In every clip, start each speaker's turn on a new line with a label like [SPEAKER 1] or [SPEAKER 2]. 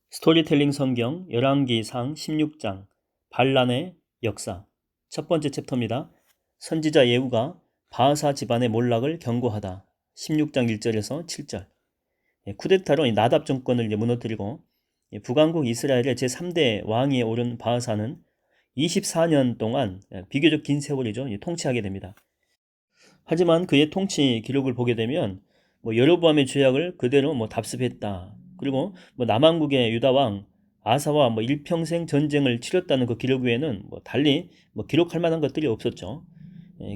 [SPEAKER 1] 스토리텔링 성경 열왕기상 16장 반란의 역사. 첫 번째 챕터입니다. 선지자 예후가 바하사 집안의 몰락을 경고하다. 16장 1절에서 7절. 쿠데타로 나답 정권을 무너뜨리고 북왕국 이스라엘의 제3대 왕위에 오른 바하사는 24년 동안 비교적 긴 세월이죠. 통치하게 됩니다. 하지만 그의 통치 기록을 보게 되면 여로보암의 죄악을 그대로 답습했다. 그리고 남왕국의 유다 왕 아사와 일평생 전쟁을 치렀다는 그 기록 외에는 달리 기록할 만한 것들이 없었죠.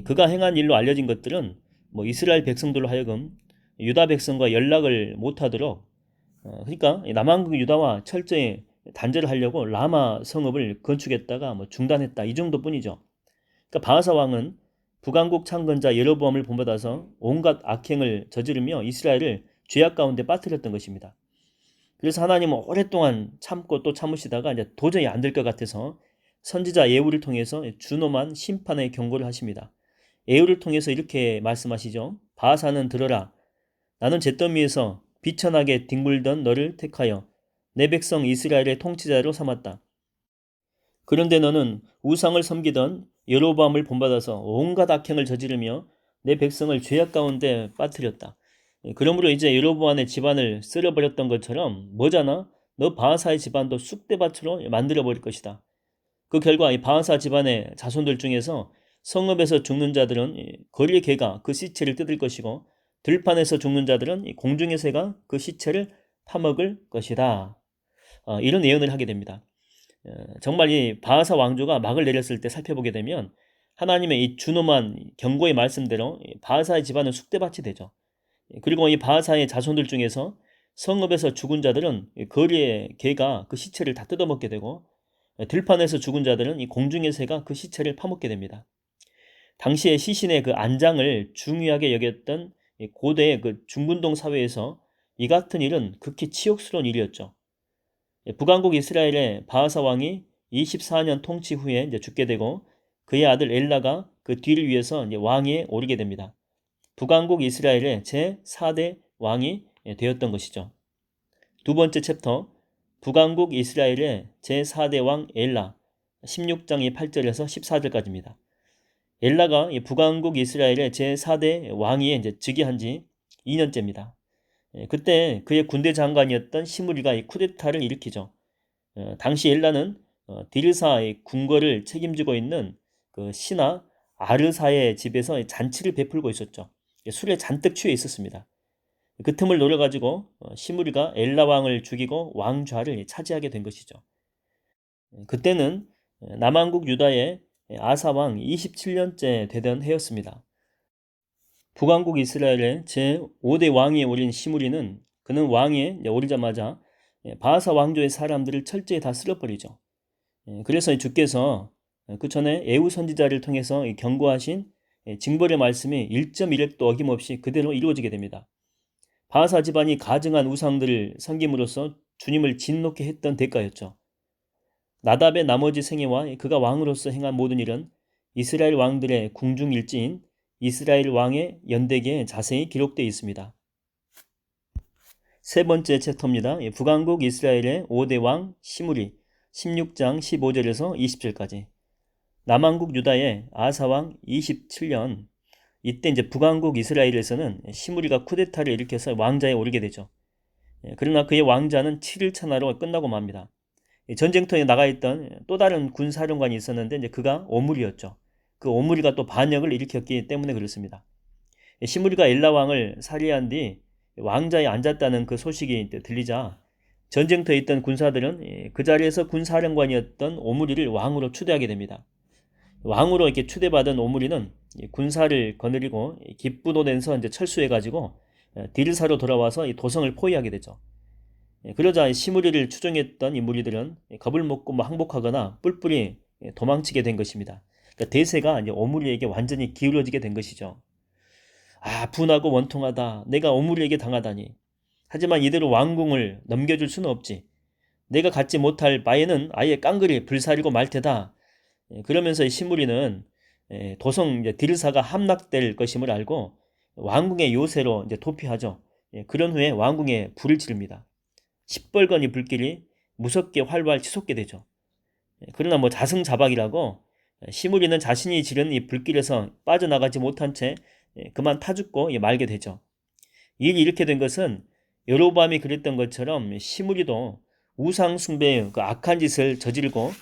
[SPEAKER 1] 그가 행한 일로 알려진 것들은 이스라엘 백성들로 하여금 유다 백성과 연락을 못하도록 그러니까 남왕국 유다와 철저히 단절을 하려고 라마 성읍을 건축했다가 중단했다, 이 정도뿐이죠. 그러니까 바하사 왕은 북왕국 창건자 여로보암을 본받아서 온갖 악행을 저지르며 이스라엘을 죄악 가운데 빠뜨렸던 것입니다. 그래서 하나님은 오랫동안 참고 또 참으시다가 이제 도저히 안 될 것 같아서 선지자 예후를 통해서 준엄한 심판의 경고를 하십니다. 예후를 통해서 이렇게 말씀하시죠. 바하사는 들어라. 나는 잿더미에서 비천하게 뒹굴던 너를 택하여 내 백성 이스라엘의 통치자로 삼았다. 그런데 너는 우상을 섬기던 여로보암을 본받아서 온갖 악행을 저지르며 내 백성을 죄악 가운데 빠뜨렸다. 그러므로 이제 여로보암의 집안을 쓸어버렸던 것처럼 뭐잖아? 너 바하사의 집안도 쑥대밭으로 만들어버릴 것이다. 그 결과 이 바하사 집안의 자손들 중에서 성읍에서 죽는 자들은 거리의 개가 그 시체를 뜯을 것이고 들판에서 죽는 자들은 공중의 새가 그 시체를 파먹을 것이다. 이런 예언을 하게 됩니다. 정말 이 바하사 왕조가 막을 내렸을 때 살펴보게 되면 하나님의 이 준엄한 경고의 말씀대로 바하사의 집안은 쑥대밭이 되죠. 그리고 이 바하사의 자손들 중에서 성읍에서 죽은 자들은 거리의 개가 그 시체를 다 뜯어먹게 되고 들판에서 죽은 자들은 이 공중의 새가 그 시체를 파먹게 됩니다. 당시에 시신의 그 안장을 중요하게 여겼던 고대의 그 중근동 사회에서 이 같은 일은 극히 치욕스러운 일이었죠. 북왕국 이스라엘의 바하사 왕이 24년 통치 후에 이제 죽게 되고 그의 아들 엘라가 그 뒤를 위해서 이제 왕위에 오르게 됩니다. 북왕국 이스라엘의 제4대 왕이 되었던 것이죠. 두 번째 챕터, 북왕국 이스라엘의 제4대 왕 엘라, 16장 8절에서 14절까지입니다. 엘라가 북왕국 이스라엘의 제4대 왕위에 이제 즉위한 지 2년째입니다. 그때 그의 군대 장관이었던 시므리가 이 쿠데타를 일으키죠. 당시 엘라는 디르사의 궁궐을 책임지고 있는 그 신하 아르사의 집에서 잔치를 베풀고 있었죠. 술에 잔뜩 취해 있었습니다. 그 틈을 노려가지고 시므리가 엘라 왕을 죽이고 왕좌를 차지하게 된 것이죠. 그때는 남왕국 유다의 아사 왕 27년째 되던 해였습니다. 북왕국 이스라엘의 제5대 왕위에 오른 시므리는 그는 왕위에 오르자마자 바하사 왕조의 사람들을 철저히 다 쓸어버리죠. 그래서 주께서 그 전에 예후 선지자를 통해서 경고하신 징벌의 말씀이 1.1획도 어김없이 그대로 이루어지게 됩니다. 바하사 집안이 가증한 우상들을 섬김으로써 주님을 진노케 했던 대가였죠. 나답의 나머지 생애와 그가 왕으로서 행한 모든 일은 이스라엘 왕들의 궁중일지인 이스라엘 왕의 연대기에 자세히 기록되어 있습니다. 세 번째 챕터입니다. 북왕국 이스라엘의 5대 왕 시므리 16장 15절에서 20절까지. 남왕국 유다의 아사왕 27년, 이때 이제 북왕국 이스라엘에서는 시므리가 쿠데타를 일으켜서 왕좌에 오르게 되죠. 그러나 그의 왕좌는 7일 차나로 끝나고 맙니다. 전쟁터에 나가 있던 또 다른 군사령관이 있었는데 이제 그가 오므리였죠. 그 오므리가 또 반역을 일으켰기 때문에 그렇습니다. 시므리가 엘라 왕을 살해한 뒤 왕좌에 앉았다는 그 소식이 들리자 전쟁터에 있던 군사들은 그 자리에서 군사령관이었던 오므리를 왕으로 추대하게 됩니다. 왕으로 이렇게 추대받은 오므리는 군사를 거느리고 기쁘도내서 이제 철수해가지고 디르사로 돌아와서 이 도성을 포위하게 되죠. 그러자 시므리를 추종했던 이 무리들은 겁을 먹고 항복하거나 뿔뿔이 도망치게 된 것입니다. 그러니까 대세가 이제 오므리에게 완전히 기울어지게 된 것이죠. 분하고 원통하다. 내가 오므리에게 당하다니. 하지만 이대로 왕궁을 넘겨줄 수는 없지. 내가 갖지 못할 바에는 아예 깡그리 불사르고 말 테다. 그러면서 시므리는 도성 이제 디르사가 함락될 것임을 알고 왕궁의 요새로 이제 도피하죠. 그런 후에 왕궁에 불을 지릅니다. 시뻘건이 불길이 무섭게 활발 치솟게 되죠. 그러나 뭐 자승자박이라고 시므리는 자신이 지른 이 불길에서 빠져나가지 못한 채 그만 타 죽고 말게 되죠. 이 일이 이렇게 된 것은 여로보암이 그랬던 것처럼 시므리도 우상 숭배의 그 악한 짓을 저지르고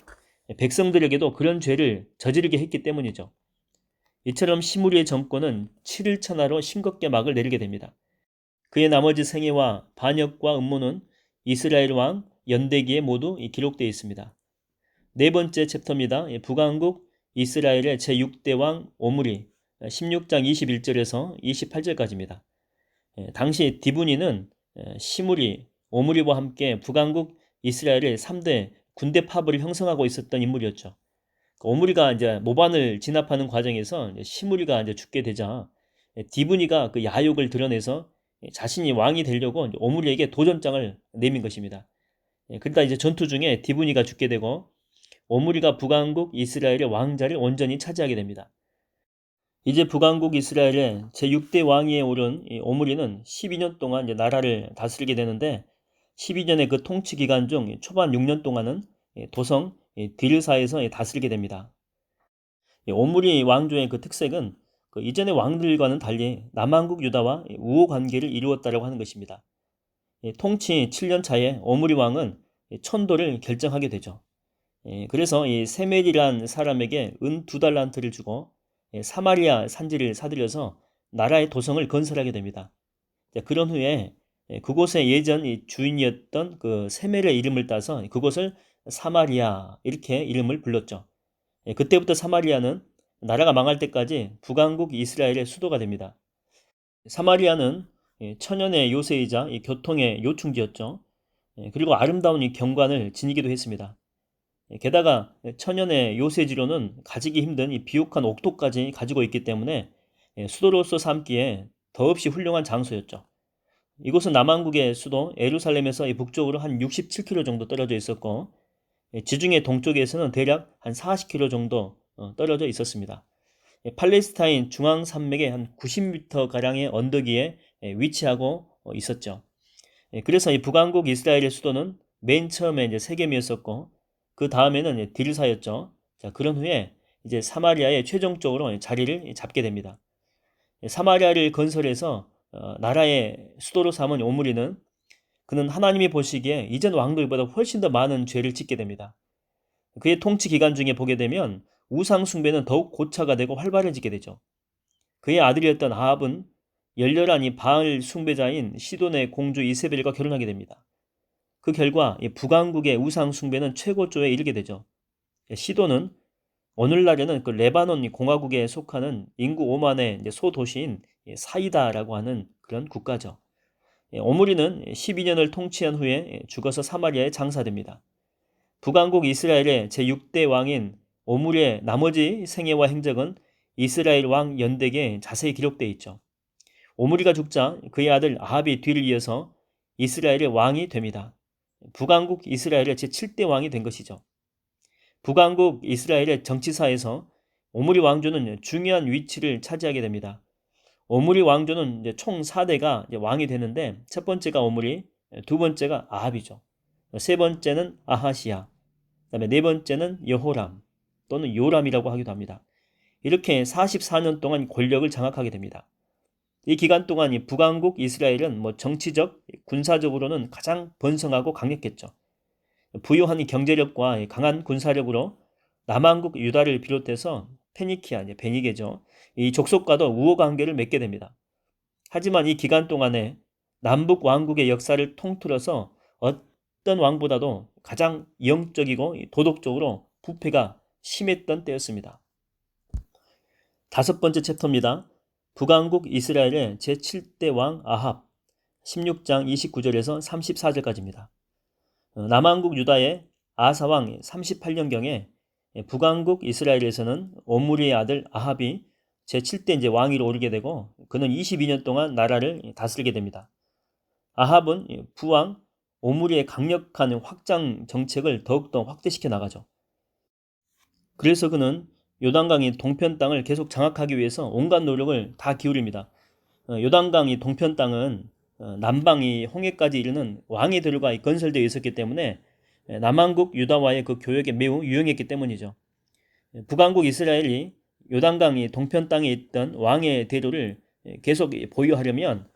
[SPEAKER 1] 백성들에게도 그런 죄를 저지르게 했기 때문이죠. 이처럼 시므리의 정권은 7일 천하로 싱겁게 막을 내리게 됩니다. 그의 나머지 생애와 반역과 음모는 이스라엘 왕 연대기에 모두 기록되어 있습니다. 네 번째 챕터입니다. 북왕국 이스라엘의 제6대 왕 오므리 16장 21절에서 28절까지입니다. 당시 디브니는 시므리, 오므리와 함께 북왕국 이스라엘의 3대 군대 파벌을 형성하고 있었던 인물이었죠. 오므리가 이제 모반을 진압하는 과정에서 시므리가 이제 죽게 되자 디브니가 그 야욕을 드러내서 자신이 왕이 되려고 오므리에게 도전장을 내민 것입니다. 그러다 이제 전투 중에 디브니가 죽게 되고 오므리가 북왕국 이스라엘의 왕자를 온전히 차지하게 됩니다. 이제 북왕국 이스라엘의 제6대 왕위에 오른 오므리는 12년 동안 이제 나라를 다스리게 되는데 12년의 그 통치 기간 중 초반 6년 동안은 도성 디르사에서 다스리게 됩니다. 오므리 왕조의 그 특색은 그 이전의 왕들과는 달리 남왕국 유다와 우호 관계를 이루었다고 하는 것입니다. 통치 7년 차에 오므리 왕은 천도를 결정하게 되죠. 그래서 이 세멜이란 사람에게 은 2달란트를 주고 사마리아 산지를 사들여서 나라의 도성을 건설하게 됩니다. 그런 후에 그곳의 예전 주인이었던 그 세멜의 이름을 따서 그곳을 사마리아 이렇게 이름을 불렀죠. 그때부터 사마리아는 나라가 망할 때까지 북왕국 이스라엘의 수도가 됩니다. 사마리아는 천연의 요새이자 교통의 요충지였죠. 그리고 아름다운 이 경관을 지니기도 했습니다. 게다가 천연의 요새지로는 가지기 힘든 이 비옥한 옥토까지 가지고 있기 때문에 수도로서 삼기에 더없이 훌륭한 장소였죠. 이곳은 남왕국의 수도 예루살렘에서 북쪽으로 한 67km 정도 떨어져 있었고 지중해 동쪽에서는 대략 한 40km 정도 떨어져 있었습니다. 팔레스타인 중앙 산맥의 한 90m가량의 언덕 위에 위치하고 있었죠. 그래서 이 북왕국 이스라엘의 수도는 맨 처음에 이제 세겜이었었고 그 다음에는 디르사였죠. 자, 그런 후에 이제 사마리아에 최종적으로 자리를 잡게 됩니다. 사마리아를 건설해서 나라의 수도로 삼은 오므리는 그는 하나님이 보시기에 이전 왕들보다 훨씬 더 많은 죄를 짓게 됩니다. 그의 통치 기간 중에 보게 되면 우상 숭배는 더욱 고차가 되고 활발해지게 되죠. 그의 아들이었던 아합은 열렬한 이 바알 숭배자인 시돈의 공주 이세벨과 결혼하게 됩니다. 그 결과 북왕국의 우상 숭배는 최고조에 이르게 되죠. 시돈은 오늘날에는 그 레바논 공화국에 속하는 인구 5만의 소도시인 사이다라고 하는 그런 국가죠. 오므리는 12년을 통치한 후에 죽어서 사마리아에 장사됩니다. 북왕국 이스라엘의 제6대 왕인 오므리의 나머지 생애와 행적은 이스라엘 왕 연대기에 자세히 기록되어 있죠. 오므리가 죽자 그의 아들 아합이 뒤를 이어서 이스라엘의 왕이 됩니다. 북왕국 이스라엘의 제7대 왕이 된 것이죠. 북왕국 이스라엘의 정치사에서 오므리 왕조는 중요한 위치를 차지하게 됩니다. 오므리 왕조는 이제 총 4대가 왕이 되는데 첫 번째가 오므리, 두 번째가 아합이죠. 세 번째는 아하시야, 그다음에 네 번째는 여호람 또는 요람이라고 하기도 합니다. 이렇게 44년 동안 권력을 장악하게 됩니다. 이 기간 동안 이 북왕국 이스라엘은 정치적, 군사적으로는 가장 번성하고 강력했죠. 부유한 경제력과 강한 군사력으로 남왕국 유다를 비롯해서 페니키아, 베니게죠. 이 족속과도 우호 관계를 맺게 됩니다. 하지만 이 기간 동안에 남북 왕국의 역사를 통틀어서 어떤 왕보다도 가장 영적이고 도덕적으로 부패가 심했던 때였습니다. 다섯 번째 챕터입니다. 북왕국 이스라엘의 제7대 왕 아합 16장 29절에서 34절까지입니다. 남왕국 유다의 아사왕 38년경에 북왕국 이스라엘에서는 오므리의 아들 아합이 제7대 이제 왕위로 오르게 되고 그는 22년 동안 나라를 다스리게 됩니다. 아합은 부왕 오므리의 강력한 확장 정책을 더욱더 확대시켜 나가죠. 그래서 그는 요단강이 동편 땅을 계속 장악하기 위해서 온갖 노력을 다 기울입니다. 요단강이 동편 땅은 남방이 홍해까지 이르는 왕의 들과 건설되어 있었기 때문에 남한국 유다와의 그 교역에 매우 유용했기 때문이죠. 북왕국 이스라엘이 요단강 동편 땅에 있던 왕의 대로를 계속 보유하려면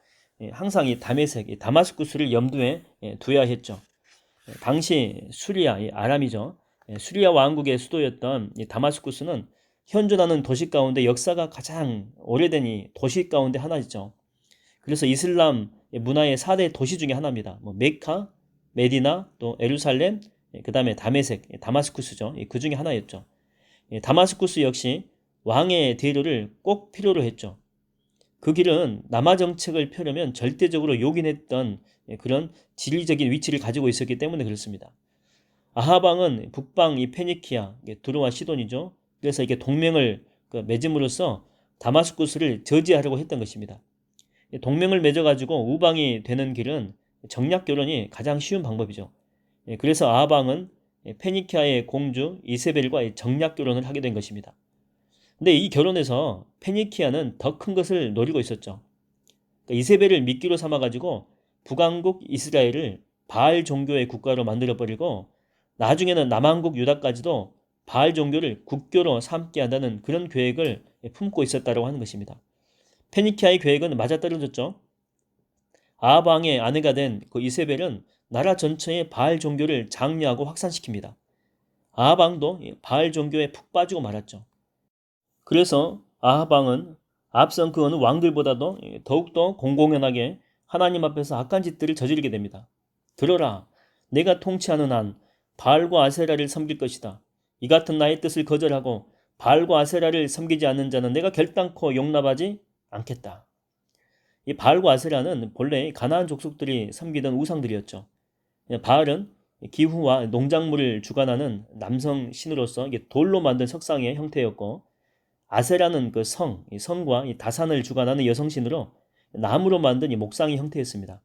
[SPEAKER 1] 항상 이 다메섹, 다마스쿠스를 염두에 두어야 했죠. 당시 수리아, 아람이죠. 수리아 왕국의 수도였던 이 다마스쿠스는 현존하는 도시 가운데 역사가 가장 오래된 이 도시 가운데 하나죠. 그래서 이슬람 문화의 4대 도시 중에 하나입니다. 뭐 메카, 메디나, 또 에루살렘, 그 다음에 다메섹, 다마스쿠스죠. 그 중에 하나였죠. 다마스쿠스 역시 왕의 대로를 꼭 필요로 했죠. 그 길은 남하 정책을 펴려면 절대적으로 요긴했던 그런 지리적인 위치를 가지고 있었기 때문에 그렇습니다. 아합 왕은 북방 이 페니키아, 두루와 시돈이죠. 그래서 이게 동맹을 맺음으로써 다마스쿠스를 저지하려고 했던 것입니다. 동맹을 맺어가지고 우방이 되는 길은 정략 결혼이 가장 쉬운 방법이죠. 그래서 아합 왕은 페니키아의 공주 이세벨과 정략 결혼을 하게 된 것입니다. 근데 이 결혼에서 페니키아는 더 큰 것을 노리고 있었죠. 그러니까 이세벨을 미끼로 삼아가지고 북왕국 이스라엘을 바알 종교의 국가로 만들어버리고 나중에는 남한국 유다까지도 바알 종교를 국교로 삼게 한다는 그런 계획을 품고 있었다고 하는 것입니다. 페니키아의 계획은 맞아떨어졌죠. 아합 왕의 아내가 된 그 이세벨은 나라 전체의 바알 종교를 장려하고 확산시킵니다. 아합 왕도 바알 종교에 푹 빠지고 말았죠. 그래서 아합 왕은 앞선 그 어느 왕들보다도 더욱더 공공연하게 하나님 앞에서 악한 짓들을 저지르게 됩니다. 들어라, 내가 통치하는 한 바알과 아세라를 섬길 것이다. 이 같은 나의 뜻을 거절하고 바알과 아세라를 섬기지 않는 자는 내가 결단코 용납하지 않겠다. 이 바알과 아세라는 본래 가나안 족속들이 섬기던 우상들이었죠. 바알은 기후와 농작물을 주관하는 남성 신으로서 돌로 만든 석상의 형태였고, 아세라는 그 성과 이 다산을 주관하는 여성신으로 나무로 만든 이 목상의 형태였습니다.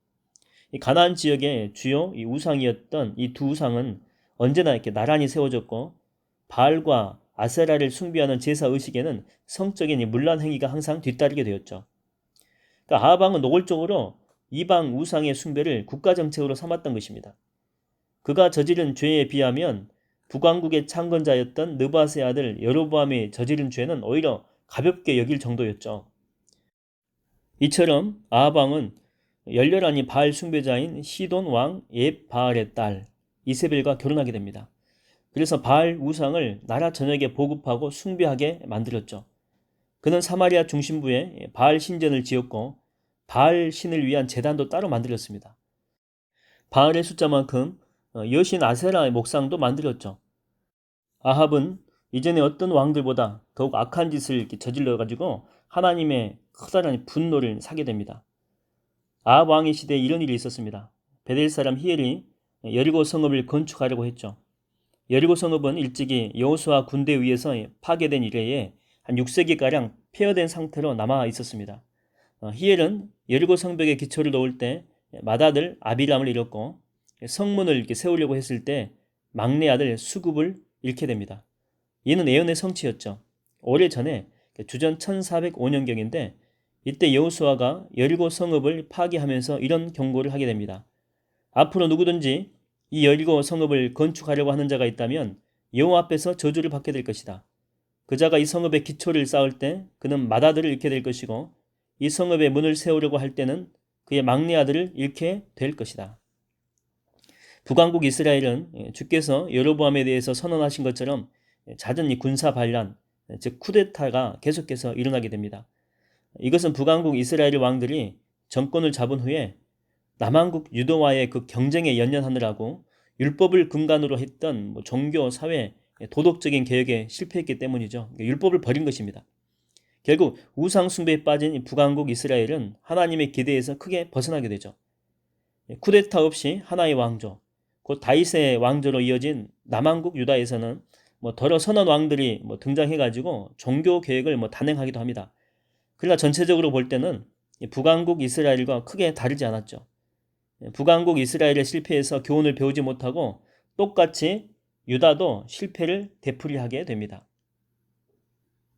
[SPEAKER 1] 이 가나안 지역의 주요 이 우상이었던 이 두 우상은 언제나 이렇게 나란히 세워졌고, 바알과 아세라를 숭배하는 제사 의식에는 성적인 이 문란 행위가 항상 뒤따르게 되었죠. 그러니까 아합 왕은 노골적으로 이방 우상의 숭배를 국가 정책으로 삼았던 것입니다. 그가 저지른 죄에 비하면 북왕국의 창건자였던 느밧의 아들 여로보암이 저지른 죄는 오히려 가볍게 여길 정도였죠. 이처럼 아합 왕은 열렬한 이 바알 숭배자인 시돈 왕 옙바알의 딸 이세벨과 결혼하게 됩니다. 그래서 바알 우상을 나라 전역에 보급하고 숭배하게 만들었죠. 그는 사마리아 중심부에 바알 신전을 지었고 바알 신을 위한 제단도 따로 만들었습니다. 바알의 숫자만큼 여신 아세라의 목상도 만들었죠. 아합은 이전에 어떤 왕들보다 더욱 악한 짓을 저질러가지고 하나님의 커다란 분노를 사게 됩니다. 아합 왕의 시대에 이런 일이 있었습니다. 베델 사람 히엘이 여리고 성읍을 건축하려고 했죠. 여리고 성읍은 일찍이 여호수아 군대에 의해서 파괴된 이래에 한 6세기가량 폐허된 상태로 남아 있었습니다. 히엘은 여리고 성벽에 기초를 놓을 때 맏아들 아비람을 잃었고, 성문을 이렇게 세우려고 했을 때 막내 아들 수굽을 잃게 됩니다. 이는 예언의 성취였죠. 오래전에 주전 1405년경인데 이때 여호수아가 여리고 성읍을 파괴하면서 이런 경고를 하게 됩니다. 앞으로 누구든지 이 여리고 성읍을 건축하려고 하는 자가 있다면 여호와 앞에서 저주를 받게 될 것이다. 그 자가 이 성읍의 기초를 쌓을 때 그는 맏아들을 잃게 될 것이고, 이 성읍의 문을 세우려고 할 때는 그의 막내 아들을 잃게 될 것이다. 북왕국 이스라엘은 주께서 여로보암에 대해서 선언하신 것처럼 잦은 이 군사 반란, 즉 쿠데타가 계속해서 일어나게 됩니다. 이것은 북왕국 이스라엘 왕들이 정권을 잡은 후에 남한국 유다와의 그 경쟁에 연연하느라고 율법을 근간으로 했던 종교, 사회, 도덕적인 개혁에 실패했기 때문이죠. 율법을 버린 것입니다. 결국 우상 숭배에 빠진 북왕국 이스라엘은 하나님의 기대에서 크게 벗어나게 되죠. 쿠데타 없이 하나의 왕조, 곧 다윗의 왕조로 이어진 남한국 유다에서는 더러 선한 왕들이 등장해가지고 종교 개혁을 단행하기도 합니다. 그러나 전체적으로 볼 때는 북왕국 이스라엘과 크게 다르지 않았죠. 북왕국 이스라엘의 실패에서 교훈을 배우지 못하고 똑같이 유다도 실패를 되풀이하게 됩니다.